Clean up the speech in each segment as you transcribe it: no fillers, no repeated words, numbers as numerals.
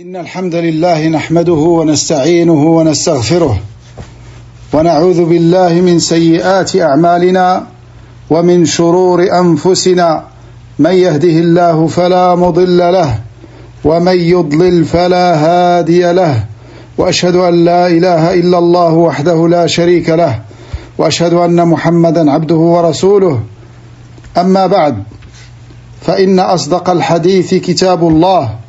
إن الحمد لله نحمده ونستعينه ونستغفره ونعوذ بالله من سيئات أعمالنا ومن شرور أنفسنا من يهده الله فلا مضل له ومن يضلل فلا هادي له وأشهد أن لا إله إلا الله وحده لا شريك له وأشهد أن محمدا عبده ورسوله أما بعد فإن أصدق الحديث كتاب الله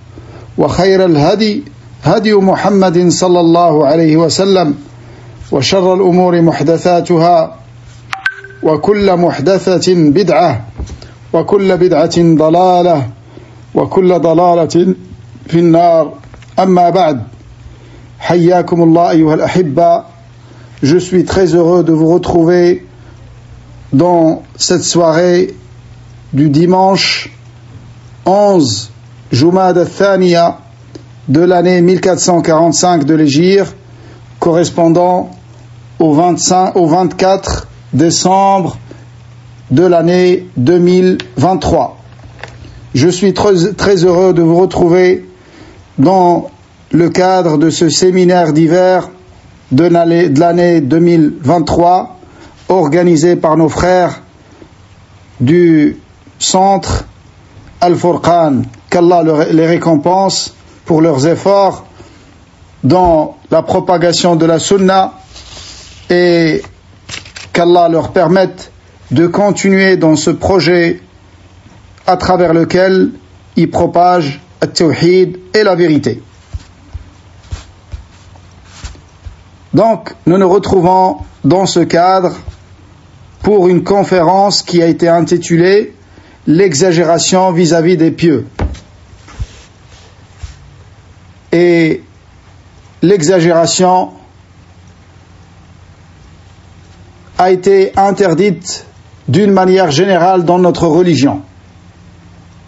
وخير الهدي هدي محمد صلى الله عليه وسلم وشر الأمور محدثاتها وكل محدثة بدعة وكل بدعة ضلالة وكل ضلالة في النار أما بعد حياكم الله أيها الأحبة. Je suis très heureux de vous retrouver dans cette soirée du dimanche 11 Jumad al-Thaniya de l'année 1445 de l'Hégire, correspondant au 24 décembre de l'année 2023. Je suis très heureux de vous retrouver dans le cadre de ce séminaire d'hiver de l'année 2023, organisé par nos frères du centre Al-Furqan. Qu'Allah les récompense pour leurs efforts dans la propagation de la Sunna et qu'Allah leur permette de continuer dans ce projet à travers lequel ils propagent At-Tawhid et la vérité. Donc, nous nous retrouvons dans ce cadre pour une conférence qui a été intitulée « L'exagération vis-à-vis des pieux ». Et l'exagération a été interdite d'une manière générale dans notre religion.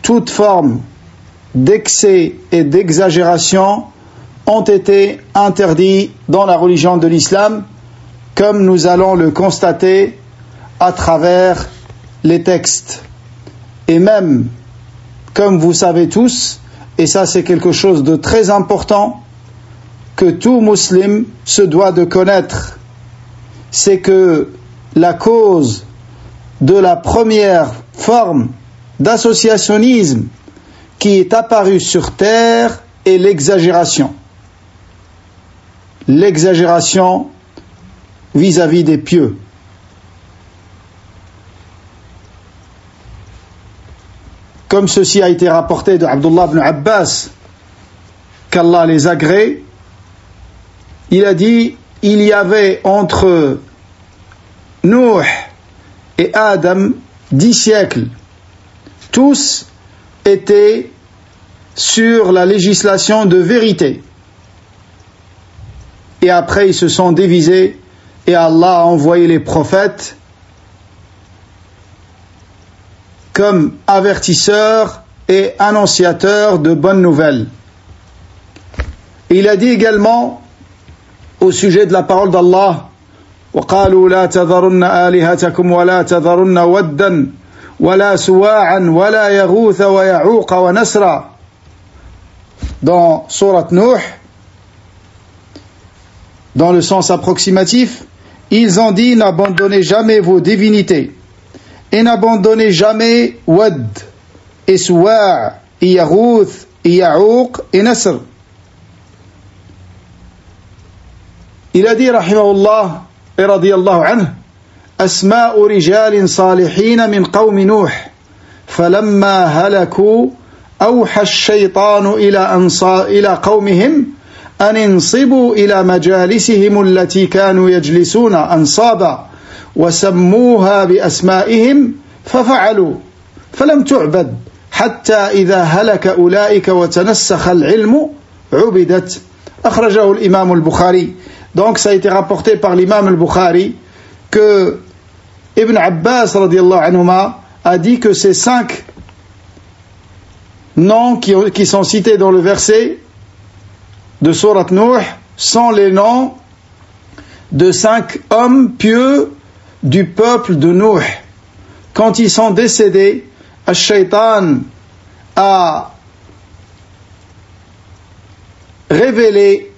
Toute forme d'excès et d'exagération ont été interdits dans la religion de l'islam, comme nous allons le constater à travers les textes. Et même, comme vous savez tous, et ça c'est quelque chose de très important, que tout musulman se doit de connaître, c'est que la cause de la première forme d'associationnisme qui est apparue sur terre est l'exagération. L'exagération vis-à-vis des pieux. Comme ceci a été rapporté de Abdullah ibn Abbas, qu'Allah les agrée, il a dit, il y avait entre Nuh et Adam 10 siècles. Tous étaient sur la législation de vérité. Et après, ils se sont divisés et Allah a envoyé les prophètes comme avertisseurs et annonciateurs de bonnes nouvelles. Et il a dit également au sujet de la parole d'Allah, وَقَالُوا لَا تَذَرُنَّ آلِهَتَكُمْ وَلَا تَذَرُنَّ وَدًّا وَلَا سُوَاعًا وَلَا يَغُوثَ وَيَعُوقَ وَنَسْرًا. Dans Sourate Nuh, dans le sens approximatif, ils ont dit, n'abandonnez jamais vos divinités et n'abandonnez jamais Wad et Suwa' et Yaghouth et Ya'ouq et Nasr. Il a dit rahimahullah et radiyallahu anhu, asma'u rijalin salihin min qawmi Nuh falamma halaku awha ash-shaytanu ila qawmihim أن انصبوا إلى مجالسهم التي كانوا يجلسون أنصابا وسموها بأسمائهم ففعلوا فلم تعبد حتى إذا هلك أولئك وتنسخ العلم عبدت. أخرجه الإمام البخاري. Donc ça a été rapporté par l'imam al-Bukhari que Ibn Abbas radiyallahu anhuma a dit que ces 5 noms qui sont cités dans le verset de Sourate Nuh sont les noms de 5 hommes pieux du peuple de Nuh. Quand ils sont décédés, Ash-Shaytan a révélé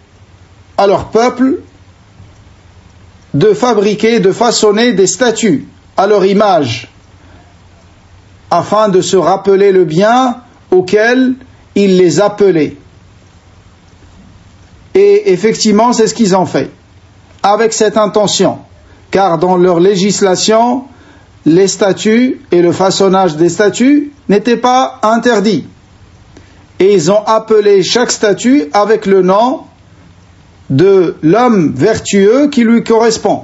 à leur peuple de fabriquer, de façonner des statues à leur image, afin de se rappeler le bien auquel il les appelait. Et effectivement, c'est ce qu'ils ont fait, avec cette intention, car dans leur législation, les statues et le façonnage des statues n'étaient pas interdits. Et ils ont appelé chaque statue avec le nom de l'homme vertueux qui lui correspond.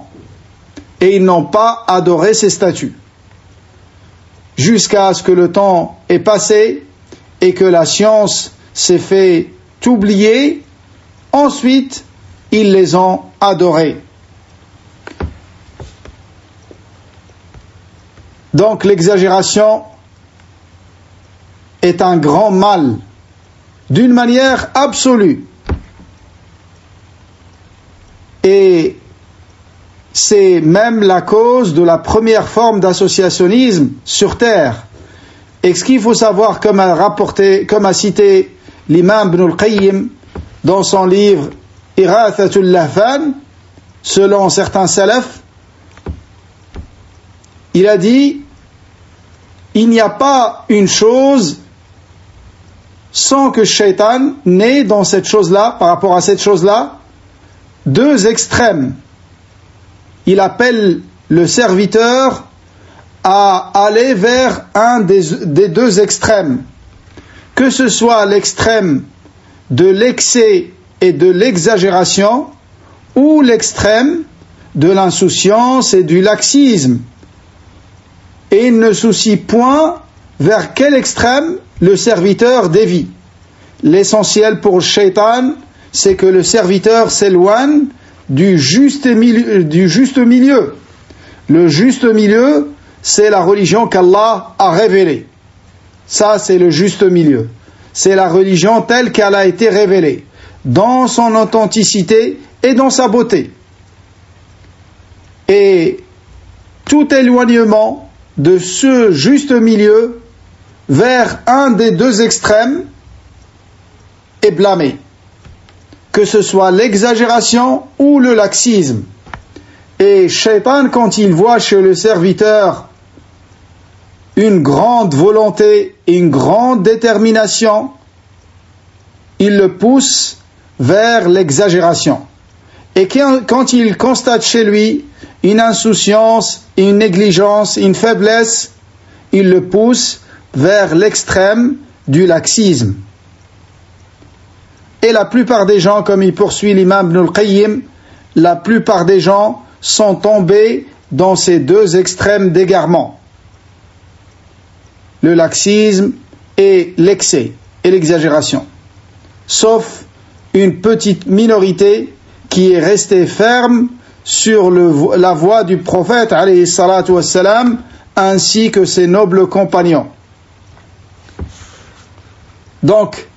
Et ils n'ont pas adoré ces statues. Jusqu'à ce que le temps ait passé et que la science s'est fait oublier, ensuite, ils les ont adorés. Donc l'exagération est un grand mal, d'une manière absolue. Et c'est même la cause de la première forme d'associationnisme sur Terre. Et ce qu'il faut savoir, comme a cité l'imam Ibn al-Qayyim dans son livre Irathatul Lahfan, selon certains salafs, il a dit: il n'y a pas une chose sans que Shaitan n'ait dans cette chose-là, par rapport à cette chose-là, deux extrêmes. Il appelle le serviteur à aller vers un des deux extrêmes, que ce soit l'extrême de l'excès et de l'exagération, ou l'extrême de l'insouciance et du laxisme. Et il ne soucie point vers quel extrême le serviteur dévie. L'essentiel pour le shaitan, c'est que le serviteur s'éloigne du juste milieu. Le juste milieu, c'est la religion qu'Allah a révélée. Ça, c'est le juste milieu. C'est la religion telle qu'elle a été révélée, dans son authenticité et dans sa beauté. Et tout éloignement de ce juste milieu vers un des deux extrêmes est blâmé, que ce soit l'exagération ou le laxisme. Et Shaitan, quand il voit chez le serviteur une grande volonté et une grande détermination, il le pousse vers l'exagération. Et quand il constate chez lui une insouciance, une négligence, une faiblesse, il le pousse vers l'extrême du laxisme. Et la plupart des gens, comme il poursuit l'imam Ibn al-Qayyim, la plupart des gens sont tombés dans ces deux extrêmes d'égarement. Le laxisme et l'excès et l'exagération. Sauf une petite minorité qui est restée ferme sur la voie du prophète alayhi salatu wassalam, ainsi que ses nobles compagnons. Donc,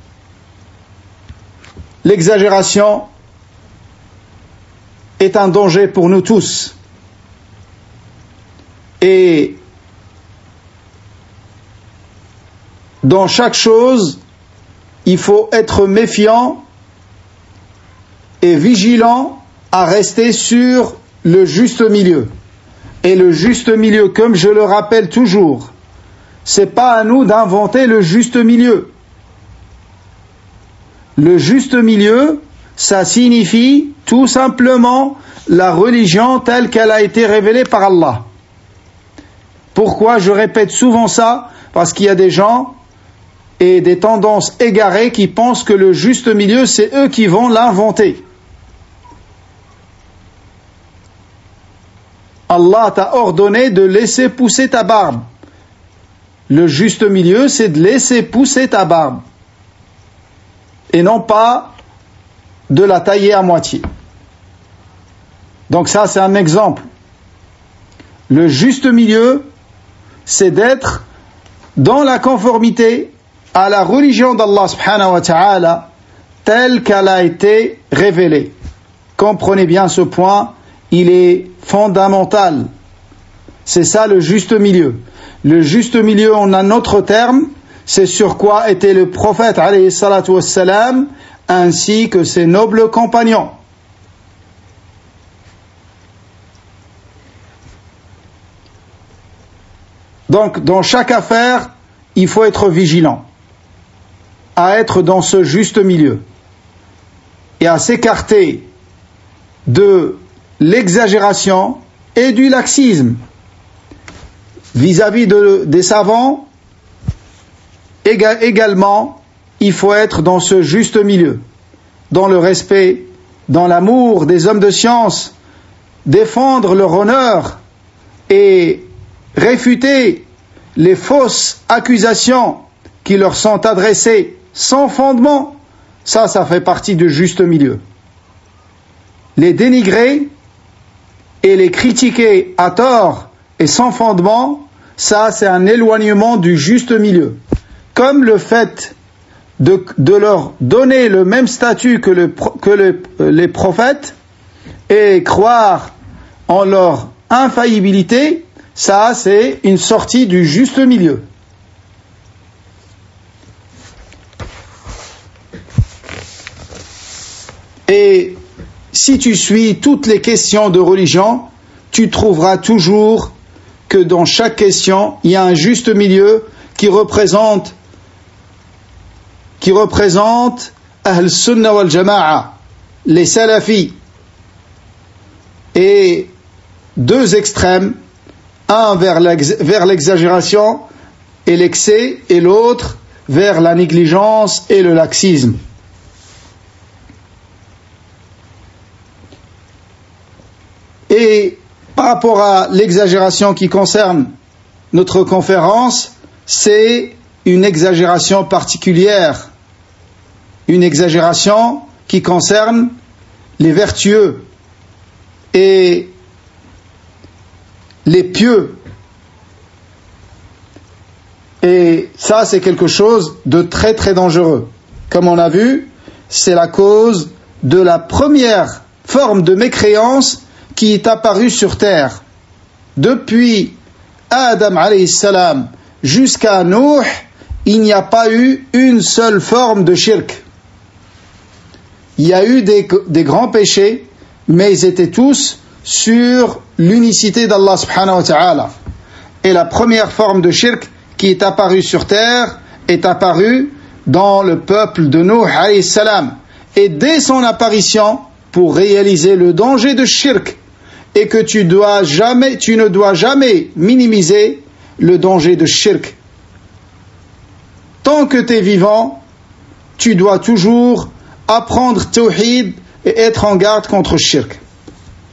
l'exagération est un danger pour nous tous. Et dans chaque chose, il faut être méfiant et vigilant à rester sur le juste milieu. Et le juste milieu, comme je le rappelle toujours, c'est pas à nous d'inventer le juste milieu. Le juste milieu, ça signifie tout simplement la religion telle qu'elle a été révélée par Allah. Pourquoi je répète souvent ça? Parce qu'il y a des gens et des tendances égarées qui pensent que le juste milieu, c'est eux qui vont l'inventer. Allah t'a ordonné de laisser pousser ta barbe. Le juste milieu, c'est de laisser pousser ta barbe. Et non pas de la tailler à moitié. Donc ça, c'est un exemple. Le juste milieu, c'est d'être dans la conformité à la religion d'Allah subhanahu wa ta'ala telle qu'elle a été révélée. Comprenez bien ce point, il est fondamental. C'est ça le juste milieu. Le juste milieu, on a un autre terme, c'est sur quoi était le prophète alayhi salatu wassalam ainsi que ses nobles compagnons. Donc, dans chaque affaire, il faut être vigilant, à être dans ce juste milieu, et à s'écarter de l'exagération et du laxisme vis-à-vis des savants. Également, il faut être dans ce juste milieu, dans le respect, dans l'amour des hommes de science, défendre leur honneur et réfuter les fausses accusations qui leur sont adressées sans fondement. Ça fait partie du juste milieu. Les dénigrer et les critiquer à tort et sans fondement, ça c'est un éloignement du juste milieu. Comme le fait de leur donner le même statut que les prophètes et croire en leur infaillibilité, ça c'est une sortie du juste milieu. Et si tu suis toutes les questions de religion, tu trouveras toujours que dans chaque question, il y a un juste milieu qui représente Ahl Sunnah wal Jama'a, les salafis, et deux extrêmes, un vers l'exagération et l'excès, et l'autre vers la négligence et le laxisme. Et par rapport à l'exagération qui concerne notre conférence, c'est une exagération particulière, une exagération qui concerne les vertueux et les pieux. Et ça, c'est quelque chose de très très dangereux. Comme on a vu, c'est la cause de la première forme de mécréance qui est apparue sur terre. Depuis Adam alayhi salam jusqu'à Nuh, il n'y a pas eu une seule forme de shirk. Il y a eu des grands péchés, mais ils étaient tous sur l'unicité d'Allah subhanahu wa ta'ala. Et la première forme de shirk qui est apparue sur terre est apparue dans le peuple de Nuh alayhi salam. Et dès son apparition, pour réaliser le danger de shirk, et que tu ne dois jamais minimiser le danger de shirk. Tant que tu es vivant, tu dois toujours apprendre tawhid et être en garde contre shirk.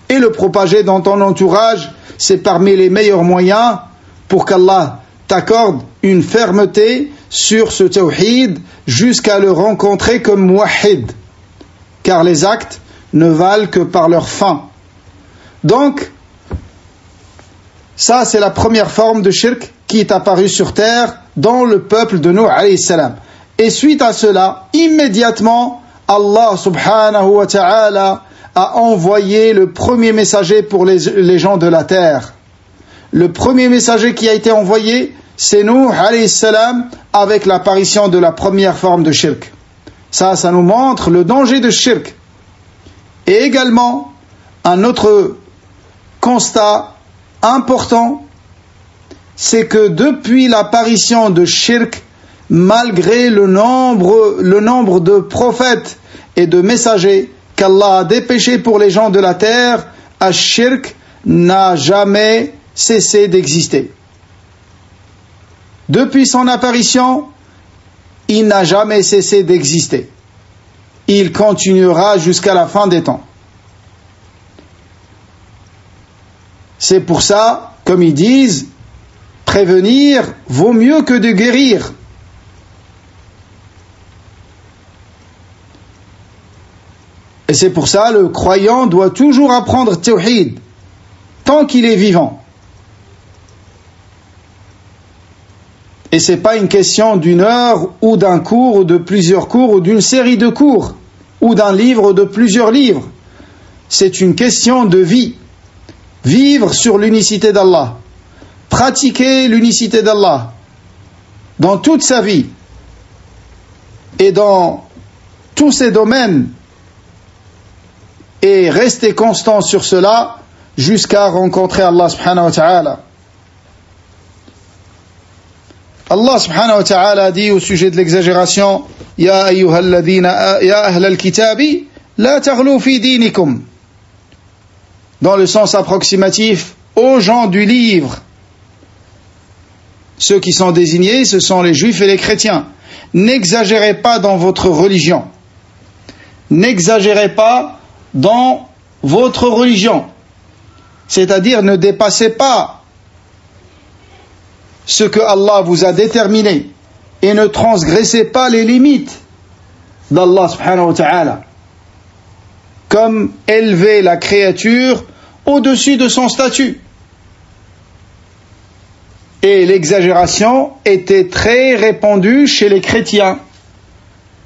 Et le propager dans ton entourage, c'est parmi les meilleurs moyens pour qu'Allah t'accorde une fermeté sur ce tawhid jusqu'à le rencontrer comme muwahhid. Car les actes ne valent que par leur fin. Donc, ça c'est la première forme de shirk qui est apparue sur terre dans le peuple de Nuh alayhi salam. Et suite à cela, immédiatement, Allah subhanahu wa ta'ala a envoyé le premier messager pour les gens de la terre. Le premier messager qui a été envoyé, c'est Nuh alayhi salam, avec l'apparition de la première forme de shirk. Ça nous montre le danger de shirk. Et également, un autre constat important, c'est que depuis l'apparition de shirk, malgré le nombre de prophètes et de messagers qu'Allah a dépêchés pour les gens de la terre, ash-shirk n'a jamais cessé d'exister. Depuis son apparition, il n'a jamais cessé d'exister. Il continuera jusqu'à la fin des temps. C'est pour ça, comme ils disent, prévenir vaut mieux que de guérir. Et c'est pour ça le croyant doit toujours apprendre tawhid tant qu'il est vivant. Et ce n'est pas une question d'une heure ou d'un cours ou de plusieurs cours ou d'une série de cours ou d'un livre ou de plusieurs livres. C'est une question de vie. Vivre sur l'unicité d'Allah, pratiquer l'unicité d'Allah dans toute sa vie et dans tous ces domaines et rester constant sur cela jusqu'à rencontrer Allah subhanahu wa ta'ala. Allah subhanahu wa ta'ala dit au sujet de l'exagération: Ya ayyuhalladhina ya ahlal kitabi la taghlu fi dinikum, dans le sens approximatif, aux gens du livre. Ceux qui sont désignés, ce sont les juifs et les chrétiens. N'exagérez pas dans votre religion. N'exagérez pas dans votre religion. C'est-à-dire, ne dépassez pas ce que Allah vous a déterminé et ne transgressez pas les limites d'Allah subhanahu wa ta'ala, comme élever la créature au-dessus de son statut. Et l'exagération était très répandue chez les chrétiens,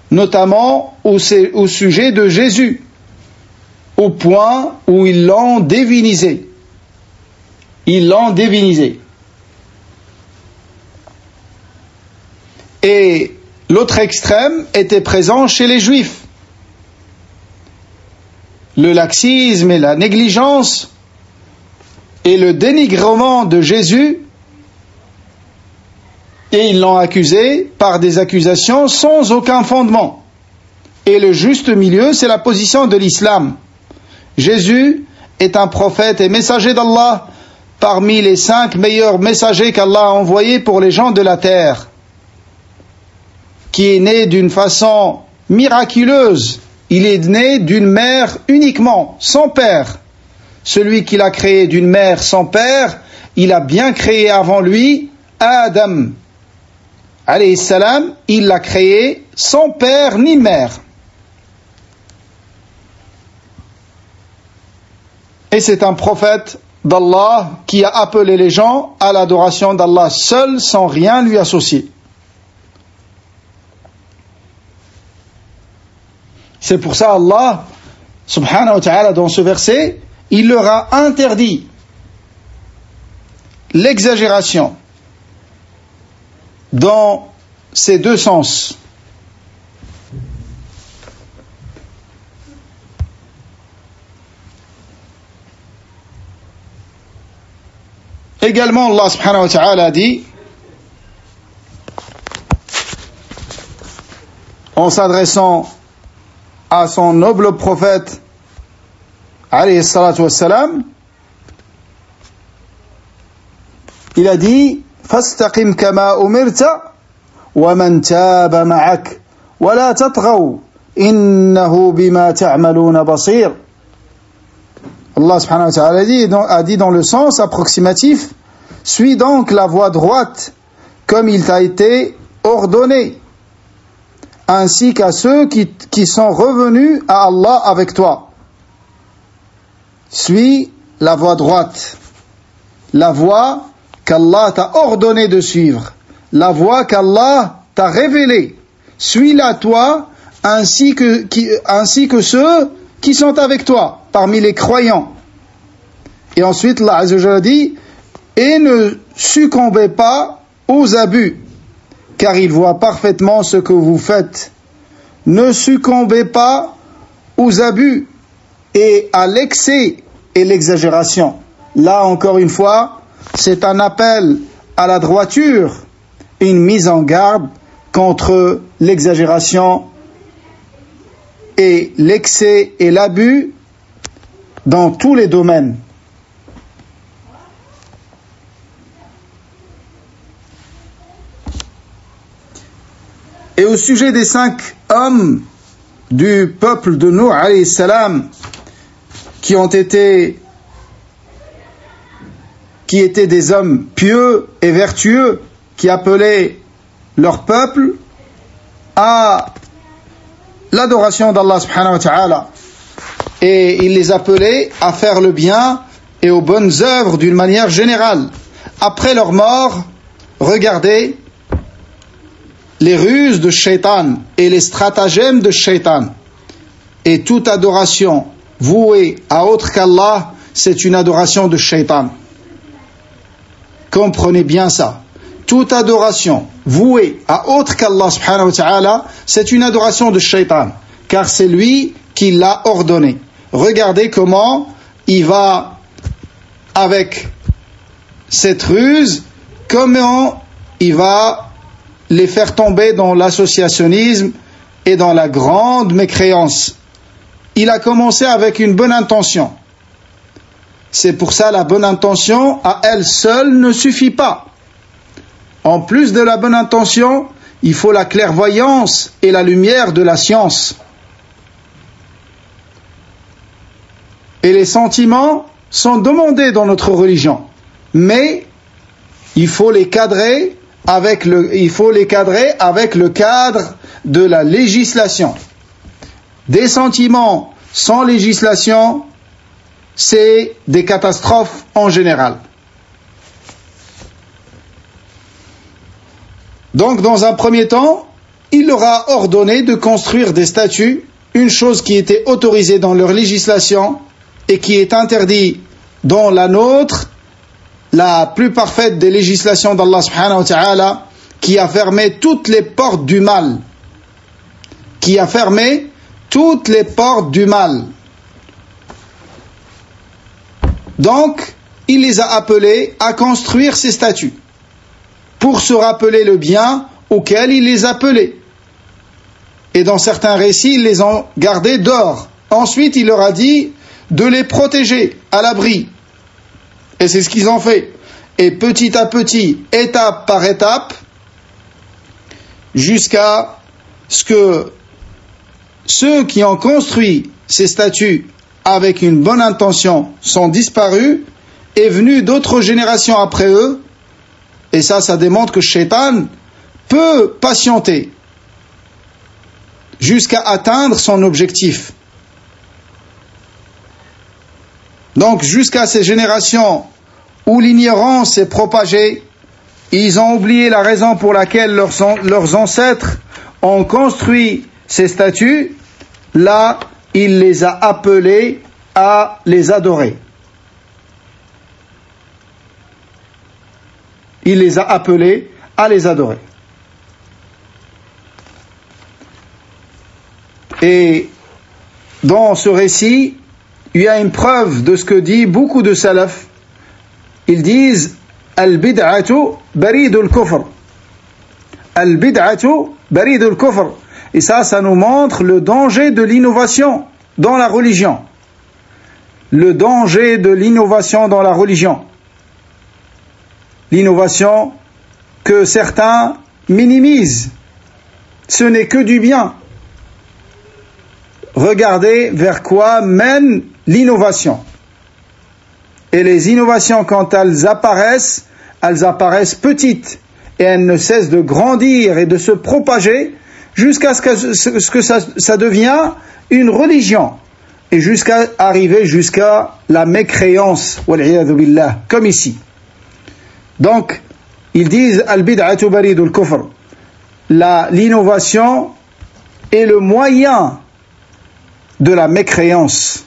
notamment au sujet de Jésus, au point où ils l'ont divinisé. Ils l'ont divinisé. Et l'autre extrême était présent chez les Juifs. Le laxisme et la négligence et le dénigrement de Jésus, et ils l'ont accusé par des accusations sans aucun fondement. Et le juste milieu, c'est la position de l'islam. Jésus est un prophète et messager d'Allah parmi les 5 meilleurs messagers qu'Allah a envoyés pour les gens de la terre, qui est né d'une façon miraculeuse. Il est né d'une mère uniquement, sans père. Celui qui l'a créé d'une mère sans père, il a bien créé avant lui Adam alayhi salam, il l'a créé sans père ni mère. Et c'est un prophète d'Allah qui a appelé les gens à l'adoration d'Allah seul, sans rien lui associer. C'est pour ça Allah, subhanahu wa ta'ala, dans ce verset, il leur a interdit l'exagération dans ces 2 sens. Également, Allah subhanahu wa ta'ala dit, en s'adressant à son noble prophète, alayhi salatu wassalam, il a dit: فاستقم كما أمرت ومن تاب معك ولا تطغوا إنه بما تعملون بصير. Allah subhanahu wa ta'ala a dit dans le sens approximatif: suis donc la voie droite comme il t'a été ordonné, ainsi qu'à ceux qui sont revenus à Allah avec toi. Suis la voie droite, la voie qu'Allah t'a ordonné de suivre, la voie qu'Allah t'a révélée. Suis-la toi, ainsi que ceux qui sont avec toi, parmi les croyants. Et ensuite, Allah Azza wa Jalla dit: et ne succombez pas aux abus, car il voit parfaitement ce que vous faites. Ne succombez pas aux abus et à l'excès et l'exagération. Là, encore une fois, c'est un appel à la droiture, une mise en garde contre l'exagération et l'excès et l'abus dans tous les domaines. Et au sujet des 5 hommes du peuple de Nuh alayhi salam qui étaient des hommes pieux et vertueux, qui appelaient leur peuple à l'adoration d'Allah subhanahu wa ta'ala, et il les appelait à faire le bien et aux bonnes œuvres d'une manière générale. Après leur mort, regardez les ruses de Shaitan et les stratagèmes de Shaitan. Et toute adoration vouée à autre qu'Allah, c'est une adoration de Shaitan. Comprenez bien ça. Toute adoration vouée à autre qu'Allah subhanahu wa ta'ala, c'est une adoration de Shaitan. car c'est lui qui l'a ordonné. Regardez comment il va avec cette ruse, comment il va les faire tomber dans l'associationnisme et dans la grande mécréance. Il a commencé avec une bonne intention. C'est pour ça la bonne intention à elle seule ne suffit pas. En plus de la bonne intention, il faut la clairvoyance et la lumière de la science. Et les sentiments sont demandés dans notre religion, mais il faut les cadrer avec le cadre de la législation. Des sentiments sans législation, c'est des catastrophes en général. Donc, dans un premier temps, il leur a ordonné de construire des statues, une chose qui était autorisée dans leur législation et qui est interdite dans la nôtre, la plus parfaite des législations d'Allah subhanahu wa ta'ala, qui a fermé toutes les portes du mal. Qui a fermé toutes les portes du mal. Donc, il les a appelés à construire ces statues, pour se rappeler le bien auquel il les appelait. Et dans certains récits, ils les ont gardés dehors. Ensuite, il leur a dit de les protéger à l'abri. Et c'est ce qu'ils ont fait. Et petit à petit, étape par étape, jusqu'à ce que ceux qui ont construit ces statues avec une bonne intention sont disparus, est venu d'autres générations après eux. Et ça démontre que Shaitan peut patienter jusqu'à atteindre son objectif. Donc jusqu'à ces générations où l'ignorance est propagée, ils ont oublié la raison pour laquelle leurs ancêtres ont construit ces statues. Là, il les a appelés à les adorer. Il les a appelés à les adorer. Et dans ce récit, il y a une preuve de ce que disent beaucoup de salaf. Ils disent Al-bid'atu baridul kufr. Al-bid'atu baridul kufr. Et ça nous montre le danger de l'innovation dans la religion. Le danger de l'innovation dans la religion. L'innovation que certains minimisent. Ce n'est que du bien. Regardez vers quoi mène l'innovation. Et les innovations, quand elles apparaissent petites. Et elles ne cessent de grandir et de se propager jusqu'à ce que ça devient une religion. Et jusqu'à arriver jusqu'à la mécréance. Wal'iyadhu billah. Comme ici. Donc, ils disent Al-bid'atu baridul kufr. L'innovation est le moyen de la mécréance.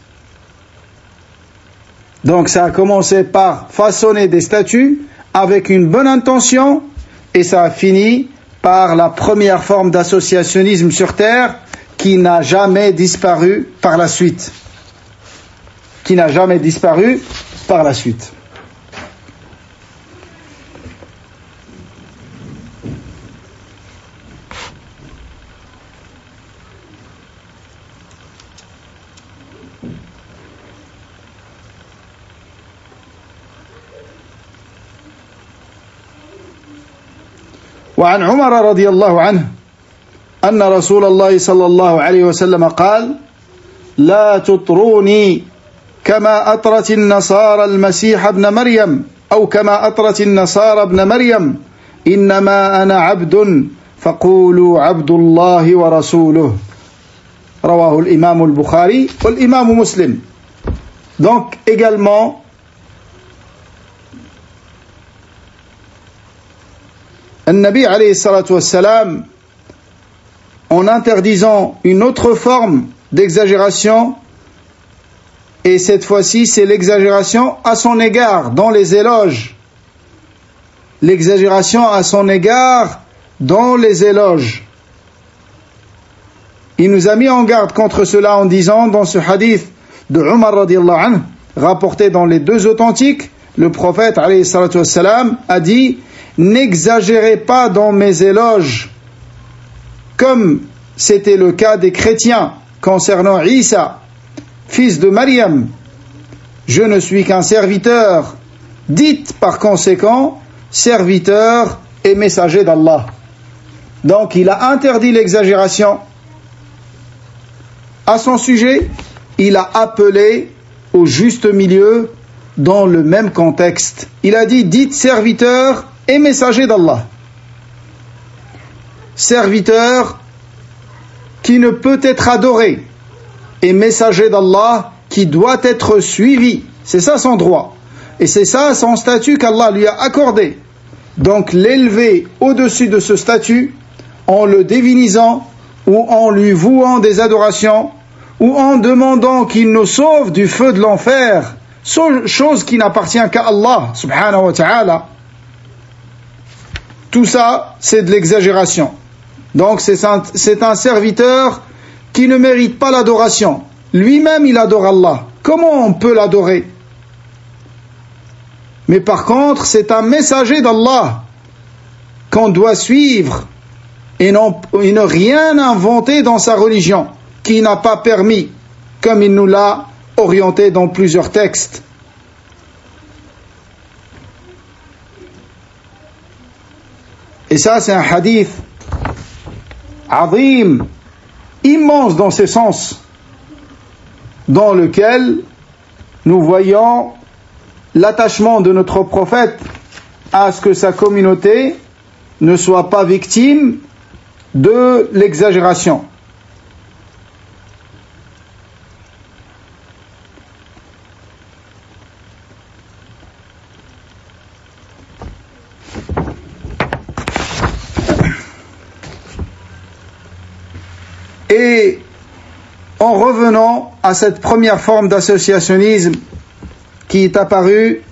Donc ça a commencé par façonner des statues avec une bonne intention et ça a fini par la première forme d'associationnisme sur terre qui n'a jamais disparu par la suite. Qui n'a jamais disparu par la suite. وعن عمر رضي الله عنه أن رسول الله صلى الله عليه وسلم قال لا تطروني كما أطرت النصارى المسيح ابن مريم أو كما أطرت النصارى ابن مريم إنما أنا عبد فقولوا عبد الله ورسوله رواه الإمام البخاري والإمام مسلم. Donc également An-Nabi alayhi salatu wassalam, en interdisant une autre forme d'exagération, et cette fois-ci c'est l'exagération à son égard dans les éloges. L'exagération à son égard dans les éloges. il nous a mis en garde contre cela en disant dans ce hadith de Omar radiallahu anhu, rapporté dans les deux authentiques, le prophète alayhi salatu wassalam a dit: n'exagérez pas dans mes éloges comme c'était le cas des chrétiens concernant Isa, fils de Maryam. Je ne suis qu'un serviteur, dites par conséquent serviteur et messager d'Allah. Donc il a interdit l'exagération. À son sujet, il a appelé au juste milieu dans le même contexte. Il a dit: dites serviteur et messager d'Allah. Serviteur qui ne peut être adoré et messager d'Allah qui doit être suivi. C'est ça son droit. Et c'est ça son statut qu'Allah lui a accordé. Donc l'élever au-dessus de ce statut en le divinisant ou en lui vouant des adorations ou en demandant qu'il nous sauve du feu de l'enfer, chose qui n'appartient qu'à Allah subhanahu wa ta'ala, tout ça c'est de l'exagération. Donc c'est un serviteur qui ne mérite pas l'adoration. Lui-même il adore Allah. Comment on peut l'adorer? Mais par contre c'est un messager d'Allah qu'on doit suivre et ne rien inventer dans sa religion qui n'a pas permis, comme il nous l'a orienté dans plusieurs textes. Et ça c'est un hadith azim, immense dans ses sens, dans lequel nous voyons l'attachement de notre prophète à ce que sa communauté ne soit pas victime de l'exagération. Et en revenant à cette première forme d'associationnisme qui est apparue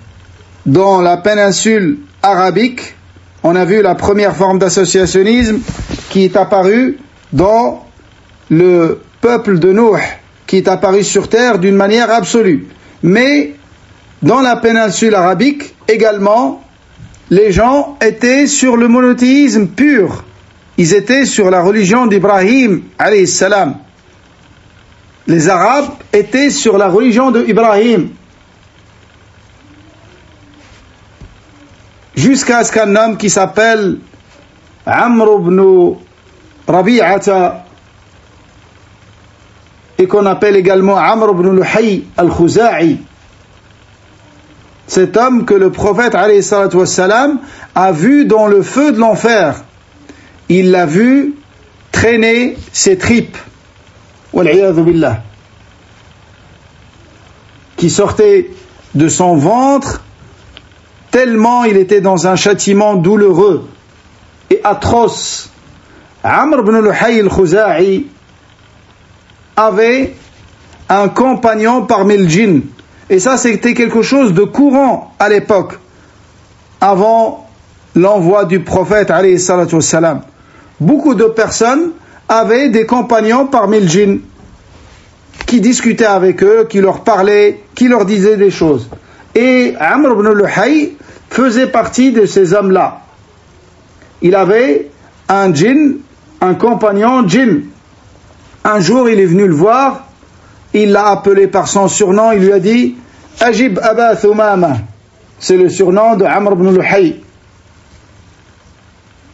dans la péninsule arabique, on a vu la première forme d'associationnisme qui est apparue dans le peuple de Nuh, qui est apparu sur terre d'une manière absolue. Mais dans la péninsule arabique également, les gens étaient sur le monothéisme pur. Ils étaient sur la religion d'Ibrahim alayhi salam. Les Arabes étaient sur la religion d'Ibrahim. Jusqu'à ce qu'un homme qui s'appelle Amr ibn Rabi'ata et qu'on appelle également Amr ibn Luhay al-Khuza'i, cet homme que le prophète alayhi salatu wassalam a vu dans le feu de l'enfer, il l'a vu traîner ses tripes, wal'iyadhu billah, qui sortaient de son ventre tellement il était dans un châtiment douloureux et atroce. Amr ibn Luhay al-Khuza'i avait un compagnon parmi le djinn, et ça c'était quelque chose de courant à l'époque, avant l'envoi du prophète alayhi salatu wassalam. Beaucoup de personnes avaient des compagnons parmi le djinn qui discutaient avec eux, qui leur parlaient, qui leur disaient des choses. Et Amr ibn Luhay faisait partie de ces hommes-là. Il avait un djinn, un compagnon djinn. Un jour, il est venu le voir, il l'a appelé par son surnom, il lui a dit « Ajib Aba Thumama ». C'est le surnom de Amr ibn Luhay.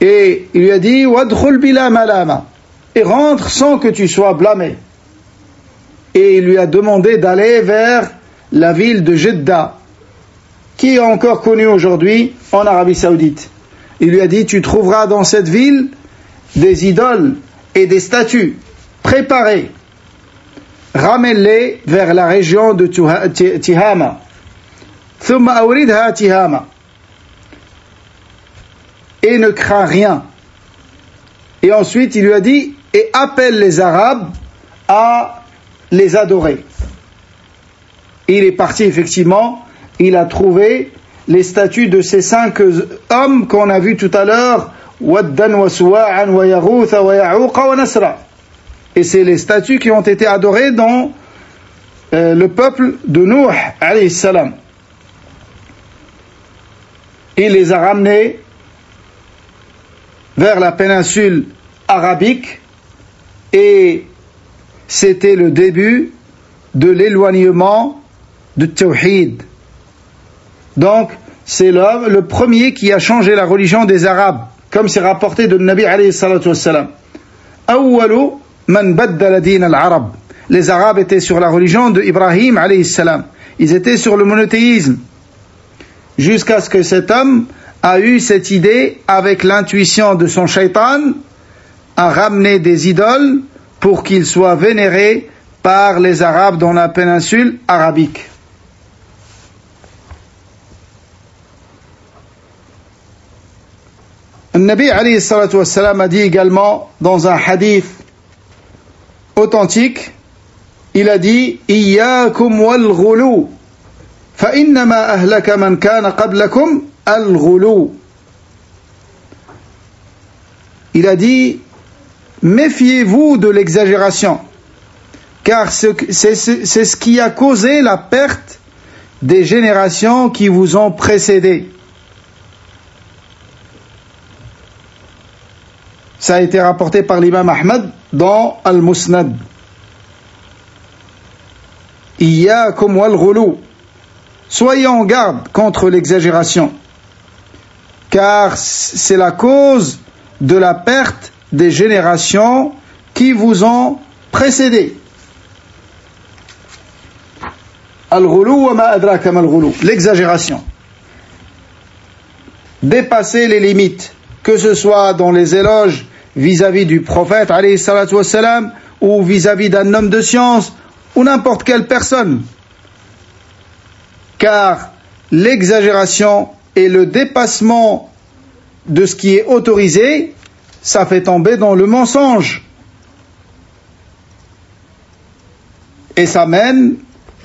Et il lui a dit « Wadkhul bila malama » et rentre sans que tu sois blâmé. Et il lui a demandé d'aller vers la ville de Jeddah, qui est encore connue aujourd'hui en Arabie Saoudite. Il lui a dit, tu trouveras dans cette ville des idoles et des statues préparées. Ramène-les vers la région de Tihama. Thumma awridha Tihama. Et ne crains rien. Et ensuite, il lui a dit, et appelle les Arabes à les adorer. Il est parti effectivement, il a trouvé les statues de ces 5 hommes qu'on a vus tout à l'heure, Waddan wa Suwa'an wa Yaghutha wa Ya'uqa wa Nasra. Et c'est les statues qui ont été adorées dans le peuple de Nuh, alayhi salam. Il les a ramenés vers la péninsule arabique et c'était le début de l'éloignement du tawhid. Donc, c'est l'homme, le premier qui a changé la religion des Arabes, comme c'est rapporté de Nabi alayhi salatu wassalam. Awwalu man baddala din al-Arab. Les Arabes étaient sur la religion de Ibrahim alayhi salam. Ils étaient sur le monothéisme. Jusqu'à ce que cet homme a eu cette idée, avec l'intuition de son shaitan, à ramener des idoles pour qu'ils soient vénérés par les Arabes dans la péninsule arabique. Le Nabi alayhi salatu wassalam a dit également dans un hadith authentique, il a dit Iyyakum wal ghulu fa innama ahlaka man kana qablakum al ghulu. Il a dit méfiez-vous de l'exagération, car c'est ce qui a causé la perte des générations qui vous ont précédé. Ça a été rapporté par l'imam Ahmad dans Al-Musnad. Iyyakum wal ghulu. Soyez en garde contre l'exagération, car c'est la cause de la perte des générations qui vous ont précédé. Al-ghulu wa ma adraka mal ghulu. L'exagération. Dépasser les limites, que ce soit dans les éloges vis-à-vis du prophète alayhi salatu wassalam, ou vis-à-vis d'un homme de science, ou n'importe quelle personne. Car l'exagération et le dépassement de ce qui est autorisé, ça fait tomber dans le mensonge. Et ça mène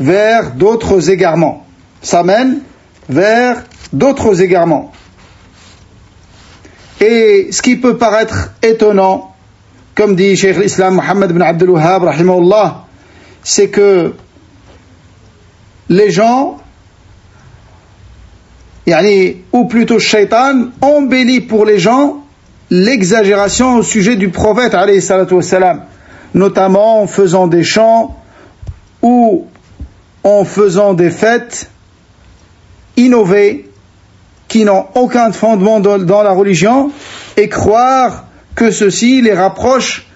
vers d'autres égarements. Ça mène vers d'autres égarements. Et ce qui peut paraître étonnant, comme dit Cheikh l'Islam Mohammed ibn Abdul Wahhab, rahimahullah, c'est que les gens, ou plutôt Shaitan, embellit pour les gens l'exagération au sujet du prophète, alayhi salatu wassalam, notamment en faisant des chants ou en faisant des fêtes innovées qui n'ont aucun fondement dans la religion, et croire que ceci les rapproche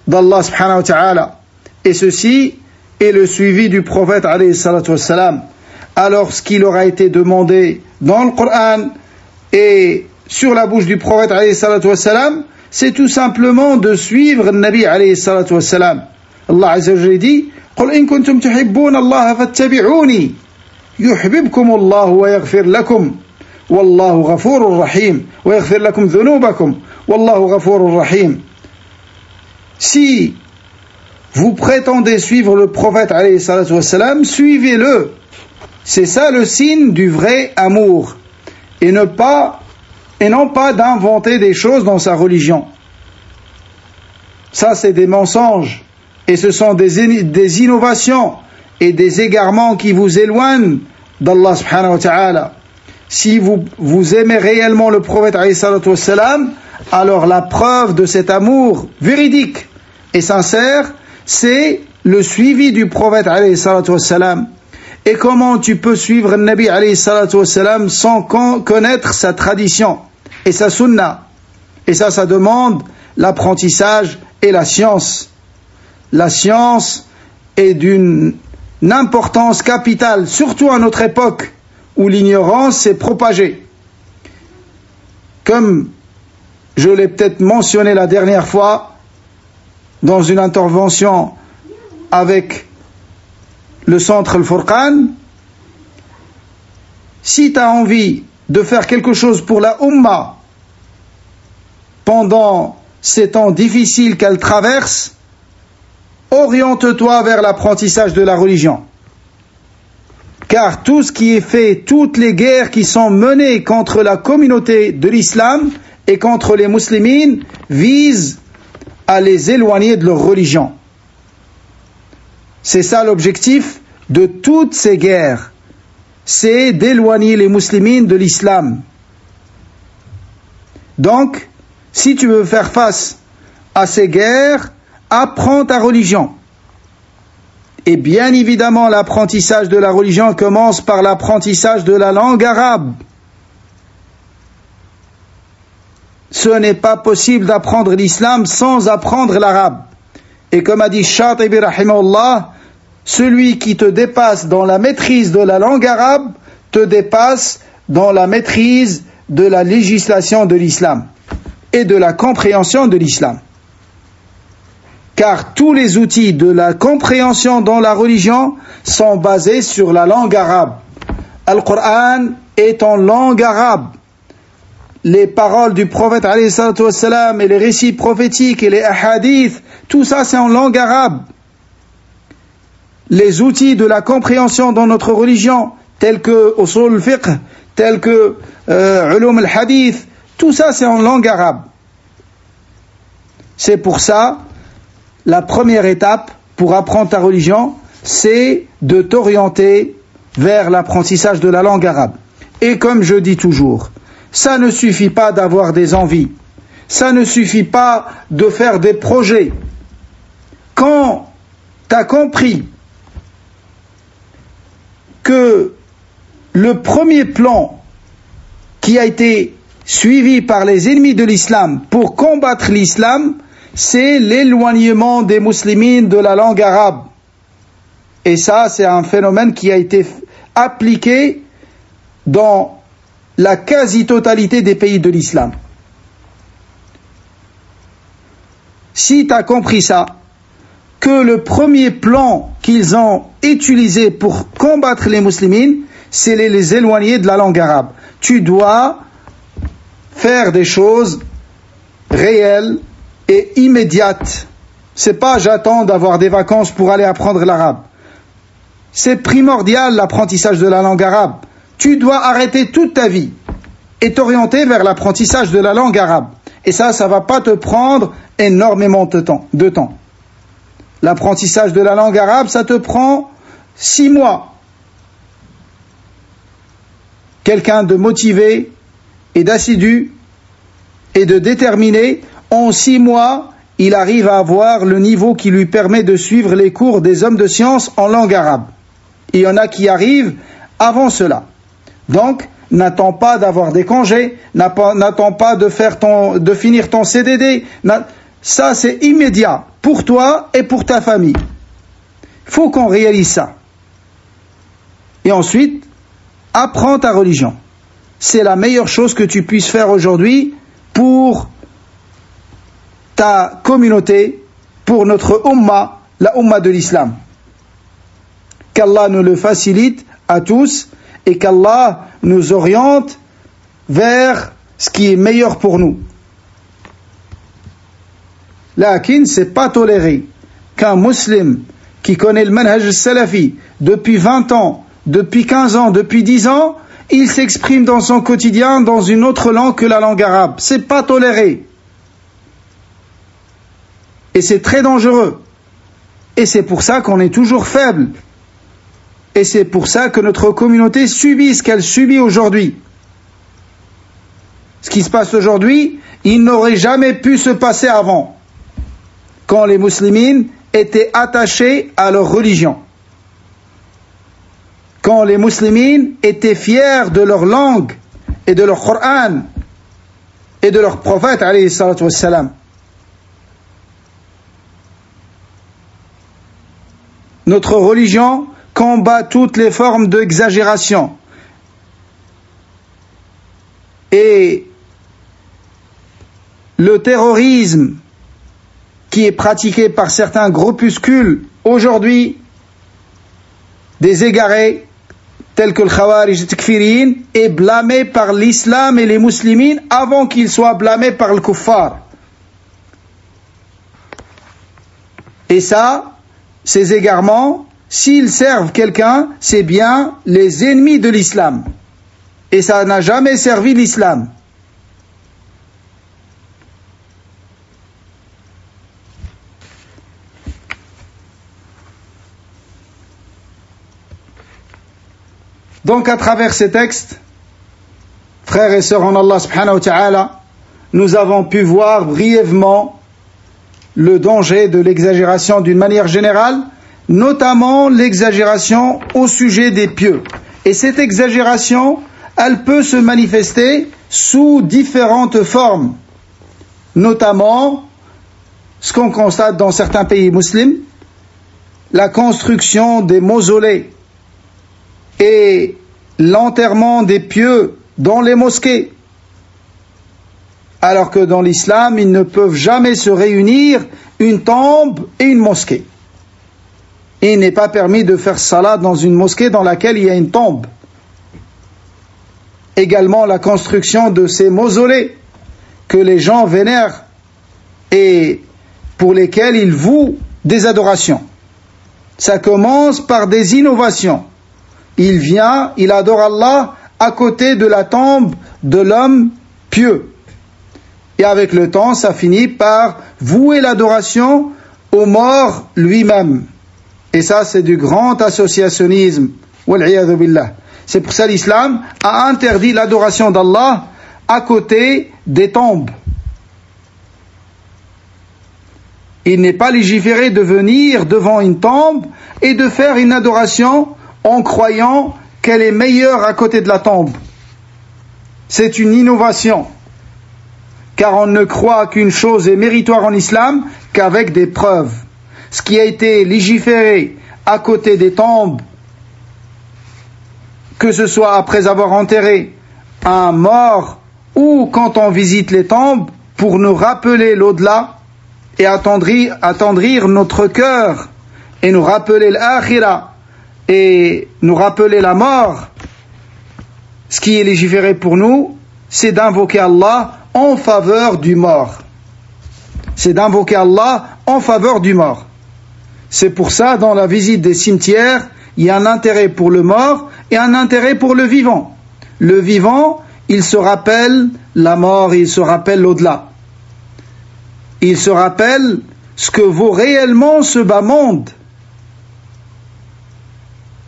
d'Allah subhanahu wa ta'ala. Et ceci est le suivi du prophète alayhi salatu wassalam. Alors ce qui leur a été demandé dans le Coran et sur la bouche du prophète alayhi salatu wassalam, c'est tout simplement de suivre le Nabi alayhi salatu wassalam. Allah azza wa jalla dit قل إن كنتم تحبون الله فاتبعوني يحببكم الله ويغفر لكم والله غفور رحيم ويغفر لكم ذنوبكم والله غفور رحيم. Si vous prétendez suivre le prophète alayhi salatu wassalam, suivez-le. C'est ça le signe du vrai amour, et non pas d'inventer des choses dans sa religion. Ça, c'est des mensonges, et ce sont des innovations et des égarements qui vous éloignent d'Allah subhanahu wa ta'ala. Si vous aimez réellement le prophète alayhi salatu wassalam, alors la preuve de cet amour véridique et sincère, c'est le suivi du prophète alayhi salatu wassalam. Et comment tu peux suivre le Nabi alayhi salatu wassalam sans connaître sa tradition et sa sunna? Et ça demande l'apprentissage et la science. La science est d'une importance capitale, surtout à notre époque, où l'ignorance s'est propagée. Comme je l'ai peut-être mentionné la dernière fois, dans une intervention avec le centre Al-Furqan, si tu as envie de faire quelque chose pour la Ummah pendant ces temps difficiles qu'elle traverse, oriente-toi vers l'apprentissage de la religion. Car tout ce qui est fait, toutes les guerres qui sont menées contre la communauté de l'islam et contre les musulmans visent à les éloigner de leur religion. C'est ça l'objectif de toutes ces guerres, c'est d'éloigner les musulmans de l'islam. Donc, si tu veux faire face à ces guerres, apprends ta religion. Et bien évidemment, l'apprentissage de la religion commence par l'apprentissage de la langue arabe. Ce n'est pas possible d'apprendre l'islam sans apprendre l'arabe. Et comme a dit Shatibi rahimahullah, celui qui te dépasse dans la maîtrise de la langue arabe te dépasse dans la maîtrise de la législation de l'islam et de la compréhension de l'islam. Car tous les outils de la compréhension dans la religion sont basés sur la langue arabe. Al-Qur'an est en langue arabe. Les paroles du prophète alayhi salatu wassalam et les récits prophétiques et les hadiths, tout ça c'est en langue arabe. Les outils de la compréhension dans notre religion, tels que usul al-fiqh, tels que ulum al-hadith, tout ça c'est en langue arabe. C'est pour ça, la première étape pour apprendre ta religion, c'est de t'orienter vers l'apprentissage de la langue arabe. Et comme je dis toujours, ça ne suffit pas d'avoir des envies, ça ne suffit pas de faire des projets. Quand tu as compris que le premier plan qui a été suivi par les ennemis de l'islam pour combattre l'islam, c'est l'éloignement des musulmans de la langue arabe. Et ça, c'est un phénomène qui a été appliqué dans la quasi-totalité des pays de l'islam. Si tu as compris ça, que le premier plan qu'ils ont utilisé pour combattre les musulmans, c'est les éloigner de la langue arabe. Tu dois faire des choses réelles et immédiates. C'est pas j'attends d'avoir des vacances pour aller apprendre l'arabe. C'est primordial l'apprentissage de la langue arabe. Tu dois arrêter toute ta vie et t'orienter vers l'apprentissage de la langue arabe. Et ça va pas te prendre énormément de temps. L'apprentissage de la langue arabe, ça te prend 6 mois. Quelqu'un de motivé et d'assidu et de déterminé, en 6 mois, il arrive à avoir le niveau qui lui permet de suivre les cours des hommes de science en langue arabe. Il y en a qui arrivent avant cela. Donc, n'attends pas d'avoir des congés, n'attends pas de finir ton CDD. Ça, c'est immédiat pour toi et pour ta famille. Il faut qu'on réalise ça. Et ensuite, apprends ta religion. C'est la meilleure chose que tu puisses faire aujourd'hui pour ta communauté, pour notre umma, la umma de l'islam. Qu'Allah nous le facilite à tous et qu'Allah nous oriente vers ce qui est meilleur pour nous. Lakin, c'est pas toléré qu'un musulman qui connaît le manhaj salafi depuis 20 ans, depuis 15 ans, depuis 10 ans, il s'exprime dans son quotidien dans une autre langue que la langue arabe. C'est pas toléré. Et c'est très dangereux. Et c'est pour ça qu'on est toujours faible. Et c'est pour ça que notre communauté subit ce qu'elle subit aujourd'hui. Ce qui se passe aujourd'hui, il n'aurait jamais pu se passer avant, quand les musulmans étaient attachés à leur religion. Quand les musulmans étaient fiers de leur langue et de leur Coran et de leur prophète alayhi salatu wassalam. Notre religion combat toutes les formes d'exagération. Et le terrorisme qui est pratiqué par certains groupuscules aujourd'hui, des égarés, tels que le Khawarij Takfiriyin, est blâmé par l'islam et les musulmans avant qu'il soit blâmé par le kuffar. Et ça, ces égarements, s'ils servent quelqu'un, c'est bien les ennemis de l'islam. Et ça n'a jamais servi l'islam. Donc à travers ces textes, frères et sœurs en Allah subhanahu wa ta'ala, nous avons pu voir brièvement le danger de l'exagération d'une manière générale, notamment l'exagération au sujet des pieux. Et cette exagération, elle peut se manifester sous différentes formes, notamment ce qu'on constate dans certains pays musulmans, la construction des mausolées et l'enterrement des pieux dans les mosquées, alors que dans l'islam, ils ne peuvent jamais se réunir une tombe et une mosquée. Et il n'est pas permis de faire salat dans une mosquée dans laquelle il y a une tombe. Également la construction de ces mausolées que les gens vénèrent et pour lesquels ils vouent des adorations. Ça commence par des innovations. Il vient, il adore Allah à côté de la tombe de l'homme pieux. Et avec le temps, ça finit par vouer l'adoration au mort lui-même. Et ça, c'est du grand associationnisme. Wal'iyadhu billah. C'est pour ça l'islam a interdit l'adoration d'Allah à côté des tombes. Il n'est pas légiféré de venir devant une tombe et de faire une adoration en croyant qu'elle est meilleure à côté de la tombe. C'est une innovation. Car on ne croit qu'une chose est méritoire en islam qu'avec des preuves. Ce qui a été légiféré à côté des tombes, que ce soit après avoir enterré un mort ou quand on visite les tombes pour nous rappeler l'au-delà et attendrir notre cœur et nous rappeler l'akhira et nous rappeler la mort, ce qui est légiféré pour nous, c'est d'invoquer Allah en faveur du mort. C'est d'invoquer Allah en faveur du mort. C'est pour ça, dans la visite des cimetières, il y a un intérêt pour le mort et un intérêt pour le vivant. Le vivant, il se rappelle la mort, il se rappelle l'au-delà. Il se rappelle ce que vaut réellement ce bas monde.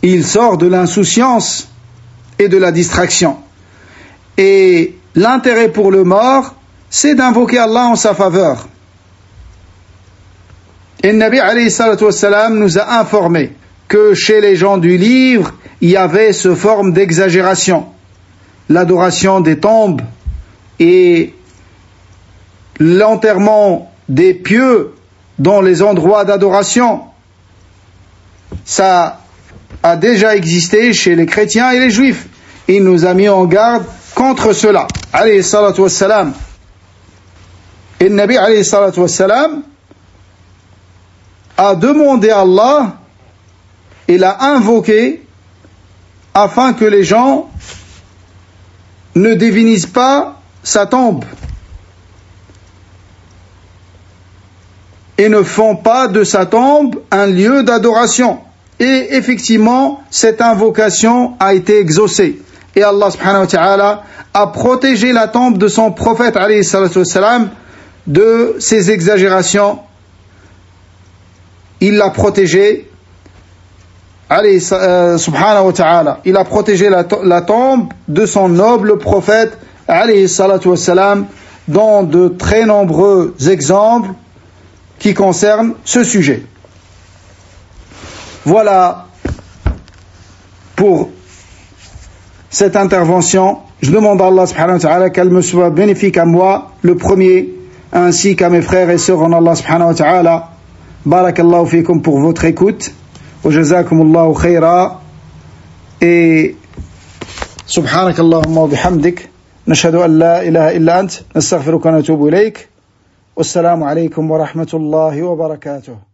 Il sort de l'insouciance et de la distraction. Et l'intérêt pour le mort, c'est d'invoquer Allah en sa faveur. Et le Nabi alayhi salatu wassalam nous a informé que chez les gens du livre, il y avait ce forme d'exagération. L'adoration des tombes et l'enterrement des pieux dans les endroits d'adoration. Ça a déjà existé chez les chrétiens et les juifs. Il nous a mis en garde contre cela. Alayhi salatu wassalam. Et le Nabi alayhi salatu wassalam a demandé à Allah et l'a invoqué afin que les gens ne divinisent pas sa tombe et ne font pas de sa tombe un lieu d'adoration. Et effectivement, cette invocation a été exaucée. Et Allah subhanahu wa ta'ala a protégé la tombe de son prophète alayhi salatu wassalam de ces exagérations. Il l'a protégé subhanahu wa ta'ala. Il a protégé la tombe de son noble prophète alayhi salatu wassalam dans de très nombreux exemples qui concernent ce sujet. Voilà pour cette intervention. Je demande à Allah subhanahu wa ta'ala qu'elle me soit bénéfique à moi, le premier, ainsi qu'à mes frères et sœurs en Allah subhanahu wa ta'ala. Barakallahu fikum pour votre écoute. Wa jazakumullahu khayra. Et subhanakallahumma wa bihamdik. Nashhadu an la ilaha illa ant. Nastaghfiruka wa natubu ilayk. Wassalamu alaykum wa rahmatullahi wa barakatuh.